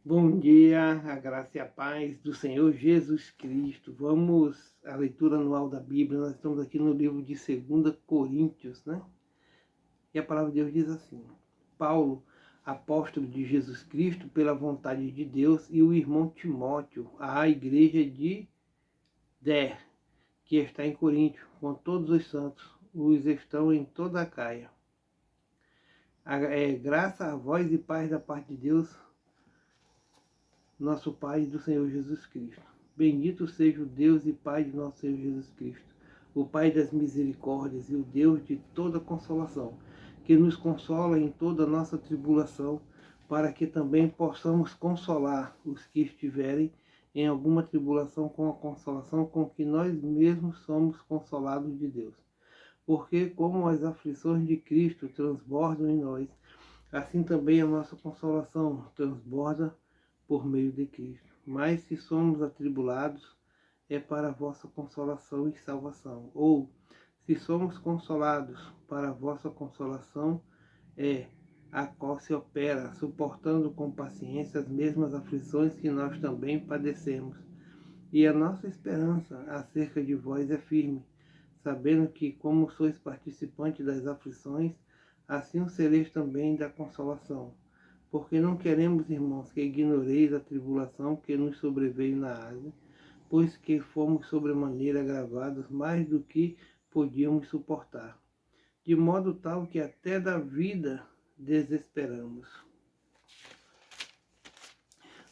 Bom dia, a graça e a paz do Senhor Jesus Cristo. Vamos à leitura anual da Bíblia. Nós estamos aqui no livro de 2 Coríntios, né? E a palavra de Deus diz assim: Paulo, apóstolo de Jesus Cristo, pela vontade de Deus, e o irmão Timóteo, à igreja de Der, que está em Coríntio, com todos os santos, os estão em toda a Caia. Graça a vós e paz da parte de Deus, nosso Pai e do Senhor Jesus Cristo. Bendito seja o Deus e Pai de nosso Senhor Jesus Cristo, o Pai das misericórdias e o Deus de toda consolação, que nos consola em toda a nossa tribulação, para que também possamos consolar os que estiverem em alguma tribulação com a consolação com que nós mesmos somos consolados de Deus. Porque como as aflições de Cristo transbordam em nós, assim também a nossa consolação transborda por meio de Cristo. Mas se somos atribulados, é para a vossa consolação e salvação. Ou, se somos consolados, para a vossa consolação é a qual se opera, suportando com paciência as mesmas aflições que nós também padecemos. E a nossa esperança acerca de vós é firme, sabendo que, como sois participantes das aflições, assim o sereis também da consolação. Porque não queremos, irmãos, que ignoreis a tribulação que nos sobreveio na Ásia, pois que fomos sobremaneira agravados mais do que podíamos suportar, de modo tal que até da vida desesperamos.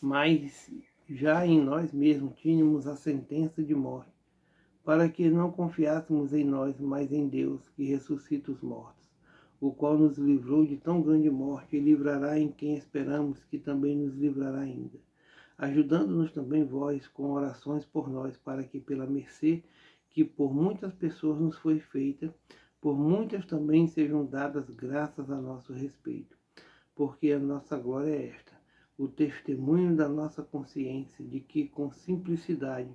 Mas já em nós mesmos tínhamos a sentença de morte, para que não confiássemos em nós, mas em Deus, que ressuscita os mortos, o qual nos livrou de tão grande morte e livrará em quem esperamos que também nos livrará ainda, ajudando-nos também vós com orações por nós, para que pela mercê que por muitas pessoas nos foi feita, por muitas também sejam dadas graças a nosso respeito. Porque a nossa glória é esta, o testemunho da nossa consciência de que com simplicidade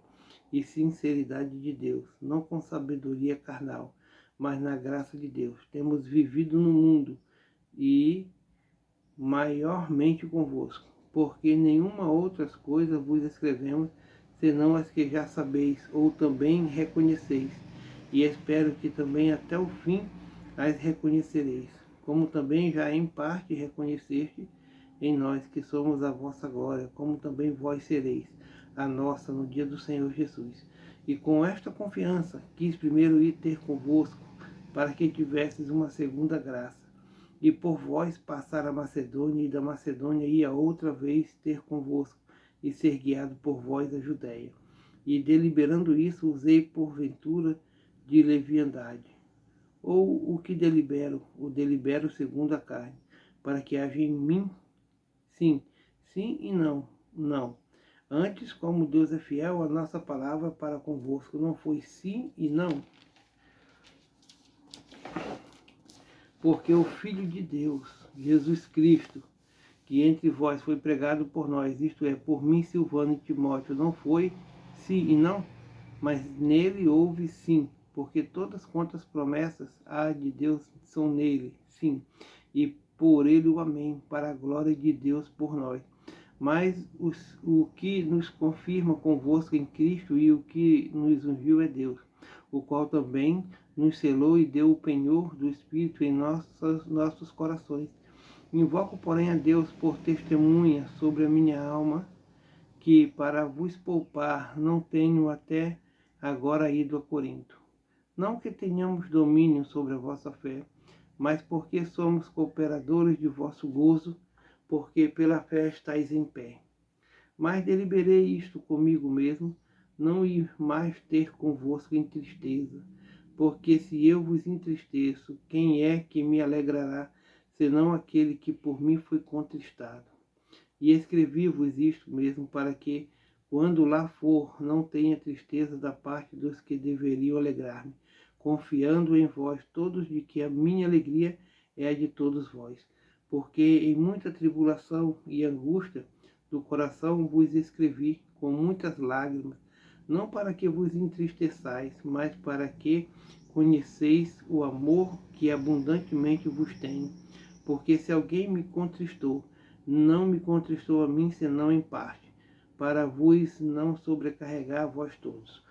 e sinceridade de Deus, não com sabedoria carnal, mas na graça de Deus, temos vivido no mundo e maiormente convosco, porque nenhuma outras coisas vos escrevemos, senão as que já sabeis, ou também reconheceis, e espero que também até o fim as reconhecereis, como também já em parte reconheceste em nós, que somos a vossa glória, como também vós sereis a nossa no dia do Senhor Jesus. E com esta confiança quis primeiro ir ter convosco, para que tivesses uma segunda graça, e por vós passar a Macedônia, e da Macedônia ia outra vez ter convosco, e ser guiado por vós a Judéia. E deliberando isso, usei porventura de leviandade. Ou o que delibero, o delibero segundo a carne, para que haja em mim sim, sim e não, não. Antes, como Deus é fiel, a nossa palavra para convosco não foi sim e não, porque o Filho de Deus, Jesus Cristo, que entre vós foi pregado por nós, isto é, por mim, Silvano e Timóteo, não foi sim e não, mas nele houve sim, porque todas quantas promessas há de Deus são nele, sim, e por ele o amém, para a glória de Deus por nós. Mas o que nos confirma convosco em Cristo e o que nos ungiu é Deus, o qual também nos selou e deu o penhor do Espírito em nossos corações. Invoco, porém, a Deus por testemunha sobre a minha alma, que, para vos poupar, não tenho até agora ido a Corinto. Não que tenhamos domínio sobre a vossa fé, mas porque somos cooperadores de vosso gozo, porque pela fé estáis em pé. Mas deliberei isto comigo mesmo, não ir mais ter convosco em tristeza, porque se eu vos entristeço, quem é que me alegrará, senão aquele que por mim foi contristado? E escrevi-vos isto mesmo, para que, quando lá for, não tenha tristeza da parte dos que deveriam alegrar-me, confiando em vós todos de que a minha alegria é a de todos vós. Porque em muita tribulação e angústia do coração vos escrevi com muitas lágrimas, não para que vos entristeçais, mas para que conheceis o amor que abundantemente vos tenho. Porque se alguém me contristou, não me contristou a mim, senão em parte, para vos não sobrecarregar a vós todos.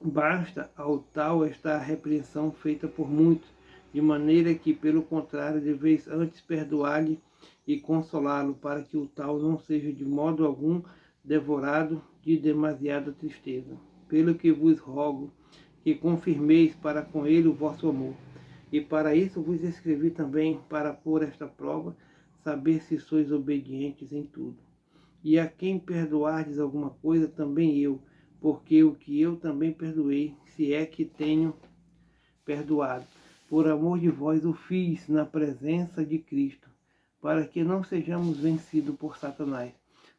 Basta ao tal esta repreensão feita por muitos, de maneira que, pelo contrário, deveis antes perdoar-lhe e consolá-lo, para que o tal não seja de modo algum devorado de demasiada tristeza. Pelo que vos rogo que confirmeis para com ele o vosso amor. E para isso vos escrevi também, para pôr esta prova, saber se sois obedientes em tudo. E a quem perdoardes alguma coisa, também eu, porque o que eu também perdoei, se é que tenho perdoado. Por amor de vós o fiz na presença de Cristo, para que não sejamos vencidos por Satanás,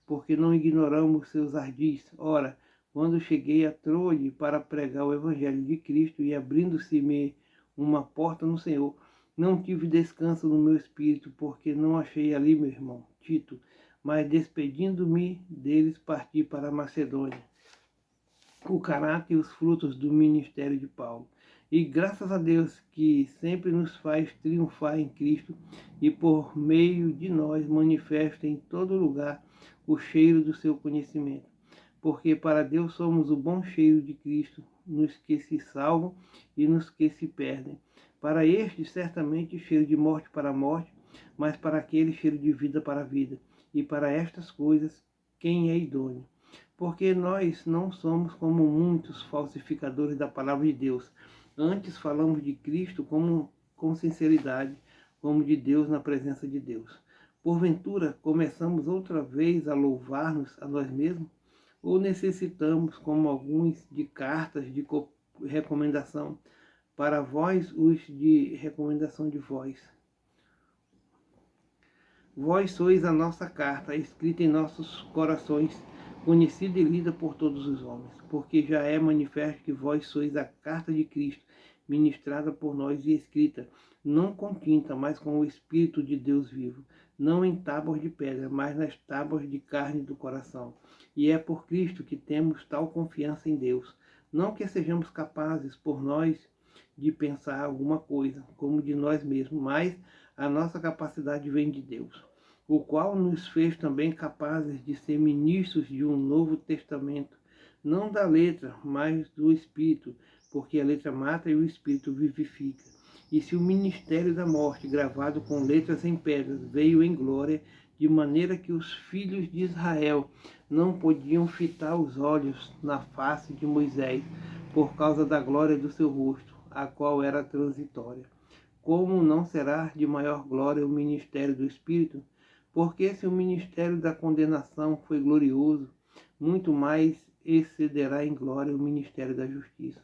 porque não ignoramos seus ardis. Ora, quando cheguei a Troade para pregar o Evangelho de Cristo e abrindo-se-me uma porta no Senhor, não tive descanso no meu espírito, porque não achei ali meu irmão Tito, mas despedindo-me deles parti para a Macedônia. O caráter e os frutos do ministério de Paulo. E graças a Deus que sempre nos faz triunfar em Cristo e por meio de nós manifesta em todo lugar o cheiro do seu conhecimento. Porque para Deus somos o bom cheiro de Cristo, nos que se salvam e nos que se perdem. Para este, certamente, cheiro de morte para a morte, mas para aquele, cheiro de vida para a vida. E para estas coisas, quem é idôneo? Porque nós não somos como muitos falsificadores da palavra de Deus. Antes falamos de Cristo com sinceridade, como de Deus na presença de Deus. Porventura, começamos outra vez a louvar-nos a nós mesmos? Ou necessitamos, como alguns, de cartas de recomendação para vós, os de recomendação de vós? Vós sois a nossa carta, escrita em nossos corações, conhecida e lida por todos os homens, porque já é manifesto que vós sois a carta de Cristo, ministrada por nós e escrita, não com tinta, mas com o Espírito de Deus vivo, não em tábuas de pedra, mas nas tábuas de carne do coração. E é por Cristo que temos tal confiança em Deus, não que sejamos capazes por nós de pensar alguma coisa, como de nós mesmos, mas a nossa capacidade vem de Deus, o qual nos fez também capazes de ser ministros de um novo testamento, não da letra, mas do Espírito, porque a letra mata e o Espírito vivifica. E se o ministério da morte, gravado com letras em pedras, veio em glória, de maneira que os filhos de Israel não podiam fitar os olhos na face de Moisés, por causa da glória do seu rosto, a qual era transitória. Como não será de maior glória o ministério do Espírito? Porque se o ministério da condenação foi glorioso, muito mais excederá em glória o ministério da justiça.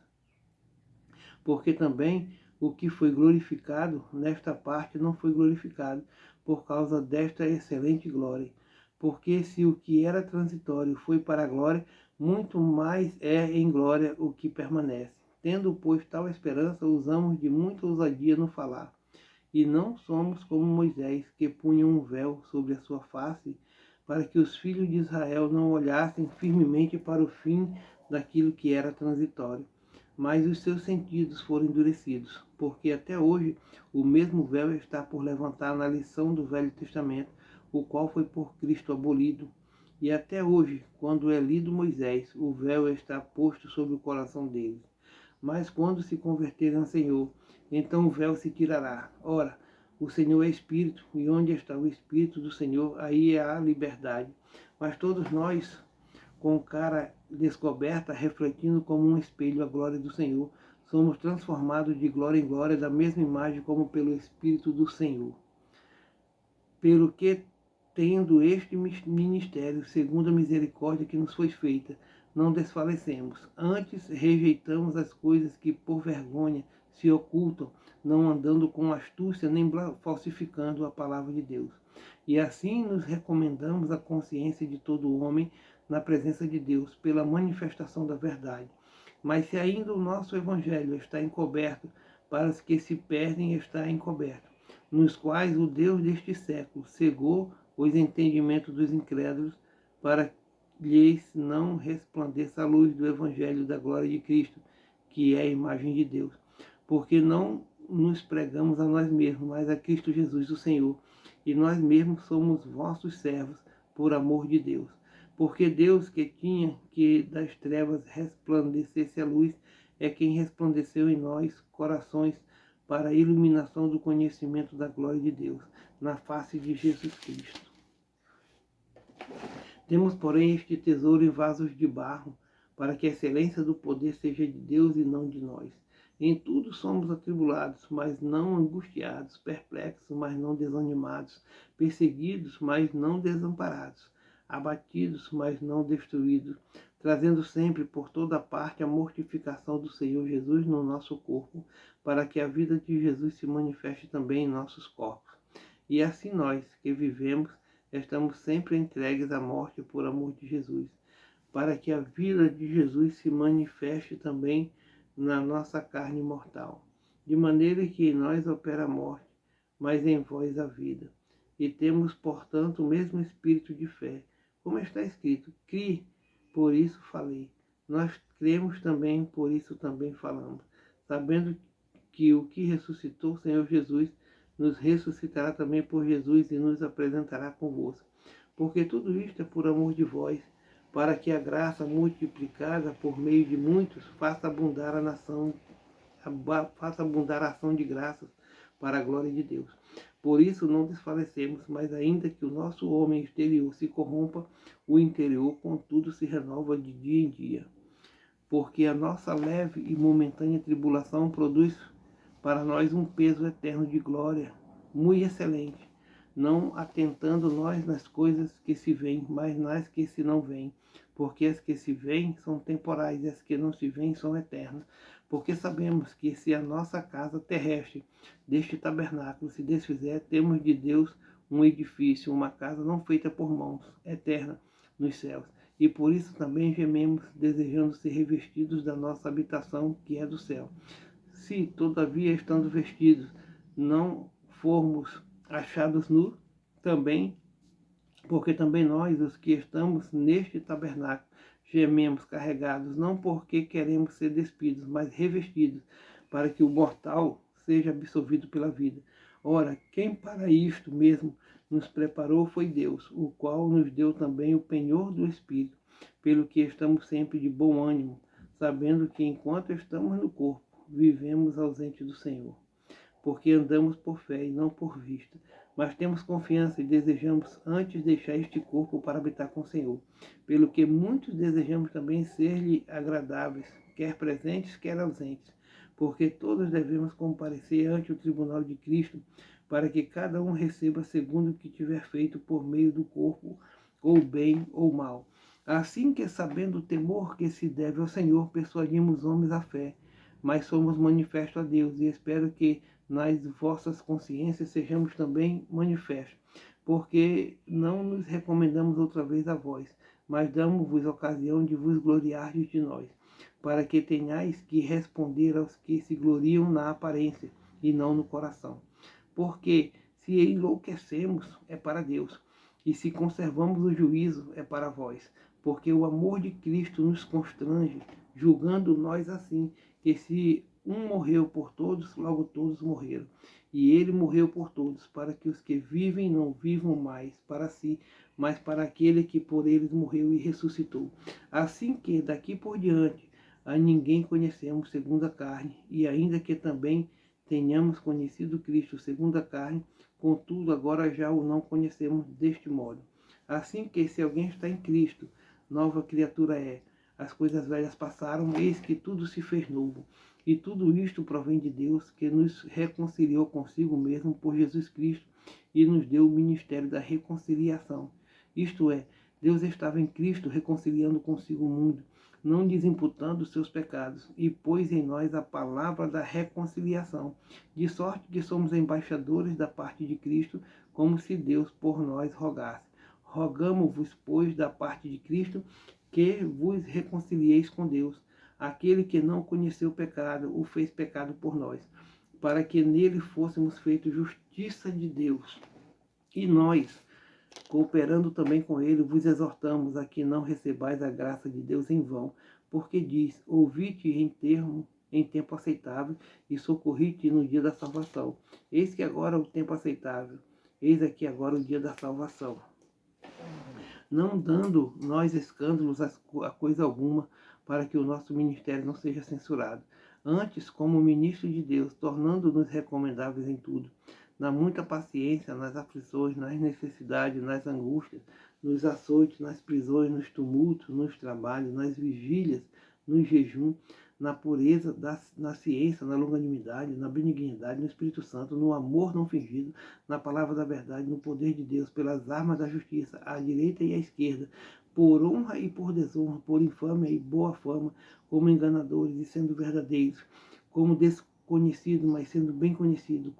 Porque também o que foi glorificado nesta parte não foi glorificado por causa desta excelente glória. Porque se o que era transitório foi para a glória, muito mais é em glória o que permanece. Tendo, pois, tal esperança, usamos de muita ousadia no falar. E não somos como Moisés, que punha um véu sobre a sua face, para que os filhos de Israel não olhassem firmemente para o fim daquilo que era transitório. Mas os seus sentidos foram endurecidos, porque até hoje o mesmo véu está por levantar na lição do Velho Testamento, o qual foi por Cristo abolido. E até hoje, quando é lido Moisés, o véu está posto sobre o coração deles. Mas quando se converterem ao Senhor, então o véu se tirará. Ora, o Senhor é Espírito, e onde está o Espírito do Senhor, aí há liberdade. Mas todos nós, com cara descoberta, refletindo como um espelho a glória do Senhor, somos transformados de glória em glória, da mesma imagem como pelo Espírito do Senhor. Pelo que, tendo este ministério, segundo a misericórdia que nos foi feita, não desfalecemos. Antes rejeitamos as coisas que por vergonha se ocultam, não andando com astúcia nem falsificando a palavra de Deus. E assim nos recomendamos a consciência de todo homem na presença de Deus, pela manifestação da verdade. Mas se ainda o nosso Evangelho está encoberto, para os que se perdem está encoberto, nos quais o Deus deste século cegou os entendimentos dos incrédulos, para lhes não resplandeça a luz do Evangelho da glória de Cristo, que é a imagem de Deus. Porque não nos pregamos a nós mesmos, mas a Cristo Jesus, o Senhor, e nós mesmos somos vossos servos, por amor de Deus. Porque Deus, que tinha que das trevas resplandecesse a luz, é quem resplandeceu em nós corações para a iluminação do conhecimento da glória de Deus, na face de Jesus Cristo. Temos, porém, este tesouro em vasos de barro, para que a excelência do poder seja de Deus e não de nós. Em tudo somos atribulados, mas não angustiados, perplexos, mas não desanimados, perseguidos, mas não desamparados, abatidos, mas não destruídos, trazendo sempre por toda parte a mortificação do Senhor Jesus no nosso corpo, para que a vida de Jesus se manifeste também em nossos corpos. E assim nós, que vivemos, estamos sempre entregues à morte por amor de Jesus, para que a vida de Jesus se manifeste também na nossa carne mortal, de maneira que em nós opera a morte, mas em vós a vida. E temos, portanto, o mesmo espírito de fé, como está escrito: crie, por isso falei. Nós cremos também, por isso também falamos, sabendo que o que ressuscitou o Senhor Jesus nos ressuscitará também por Jesus e nos apresentará convosco. Porque tudo isto é por amor de vós, para que a graça multiplicada por meio de muitos faça abundar a ação de graças para a glória de Deus. Por isso não desfalecemos, mas ainda que o nosso homem exterior se corrompa, o interior contudo se renova de dia em dia. Porque a nossa leve e momentânea tribulação produz para nós um peso eterno de glória, muito excelente, não atentando nós nas coisas que se veem, mas nas que se não veem. Porque as que se veem são temporais e as que não se veem são eternas. Porque sabemos que se a nossa casa terrestre deste tabernáculo se desfizer, temos de Deus um edifício, uma casa não feita por mãos, eterna nos céus. E por isso também gememos, desejando ser revestidos da nossa habitação, que é do céu. Se, todavia, estando vestidos, não formos achados nus, também, porque também nós, os que estamos neste tabernáculo, gememos carregados, não porque queremos ser despidos, mas revestidos, para que o mortal seja absolvido pela vida. Ora, quem para isto mesmo nos preparou foi Deus, o qual nos deu também o penhor do Espírito, pelo que estamos sempre de bom ânimo, sabendo que enquanto estamos no corpo, vivemos ausente do Senhor. Porque andamos por fé e não por vista, mas temos confiança e desejamos antes deixar este corpo para habitar com o Senhor, pelo que muitos desejamos também ser-lhe agradáveis, quer presentes, quer ausentes, porque todos devemos comparecer ante o tribunal de Cristo, para que cada um receba segundo o que tiver feito por meio do corpo, ou bem ou mal. Assim que, sabendo o temor que se deve ao Senhor, persuadimos homens à fé, mas somos manifestos a Deus, e espero que nas vossas consciências sejamos também manifestos, porque não nos recomendamos outra vez a vós, mas damos-vos ocasião de vos gloriardes de nós, para que tenhais que responder aos que se gloriam na aparência e não no coração. Porque se enlouquecemos, é para Deus, e se conservamos o juízo, é para vós, porque o amor de Cristo nos constrange, julgando nós assim, que se um morreu por todos, logo todos morreram. E ele morreu por todos, para que os que vivem não vivam mais para si, mas para aquele que por eles morreu e ressuscitou. Assim que, daqui por diante, a ninguém conhecemos segundo a carne, e ainda que também tenhamos conhecido Cristo segundo a carne, contudo agora já o não conhecemos deste modo. Assim que, se alguém está em Cristo, nova criatura é. As coisas velhas passaram, eis que tudo se fez novo. E tudo isto provém de Deus, que nos reconciliou consigo mesmo por Jesus Cristo e nos deu o ministério da reconciliação. Isto é, Deus estava em Cristo reconciliando consigo o mundo, não lhes imputando os seus pecados, e pôs em nós a palavra da reconciliação, de sorte que somos embaixadores da parte de Cristo, como se Deus por nós rogasse. Rogamo-vos, pois, da parte de Cristo, que vos reconcilieis com Deus. Aquele que não conheceu o pecado, o fez pecado por nós, para que nele fôssemos feitos justiça de Deus. E nós, cooperando também com ele, vos exortamos a que não recebais a graça de Deus em vão, porque diz: ouvi-te em tempo aceitável e socorri-te no dia da salvação. Eis que agora é o tempo aceitável. eis aqui agora o dia da salvação. Não dando nós escândalos a coisa alguma, para que o nosso ministério não seja censurado. Antes, como ministro de Deus, tornando-nos recomendáveis em tudo, na muita paciência, nas aflições, nas necessidades, nas angústias, nos açoites, nas prisões, nos tumultos, nos trabalhos, nas vigílias, no jejum, na pureza, na ciência, na longanimidade, na benignidade, no Espírito Santo, no amor não fingido, na palavra da verdade, no poder de Deus, pelas armas da justiça, à direita e à esquerda, por honra e por desonra, por infâmia e boa fama, como enganadores e sendo verdadeiros, como desconhecidos, mas sendo bem conhecidos,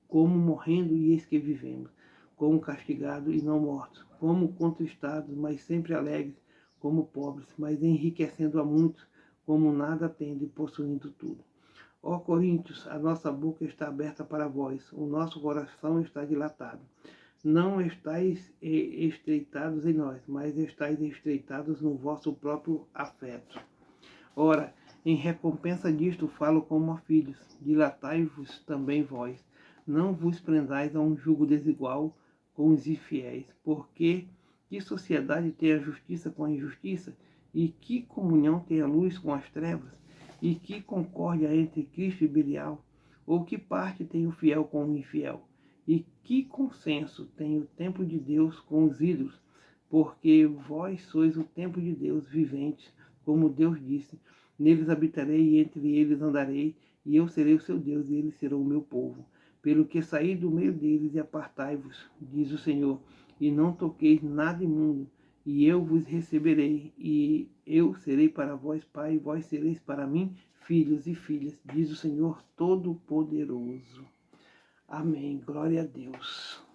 como morrendo e eis que vivemos, como castigados e não mortos, como contristados, mas sempre alegres, como pobres, mas enriquecendo a muitos, como nada tendo e possuindo tudo. Ó Coríntios, a nossa boca está aberta para vós, o nosso coração está dilatado. Não estáis estreitados em nós, mas estáis estreitados no vosso próprio afeto. Ora, em recompensa disto falo como a filhos, dilatai-vos também vós, não vos prendais a um jugo desigual com os infiéis, porque que sociedade tem a justiça com a injustiça? E que comunhão tem a luz com as trevas? E que concórdia entre Cristo e Belial? Ou que parte tem o fiel com o infiel? E que consenso tem o templo de Deus com os ídolos? Porque vós sois o templo de Deus vivente, como Deus disse, neles habitarei e entre eles andarei, e eu serei o seu Deus e eles serão o meu povo. Pelo que saí do meio deles e apartai-vos, diz o Senhor, e não toqueis nada imundo, e eu vos receberei, e eu serei para vós pai, e vós sereis para mim filhos e filhas, diz o Senhor Todo-Poderoso. Amém. Glória a Deus.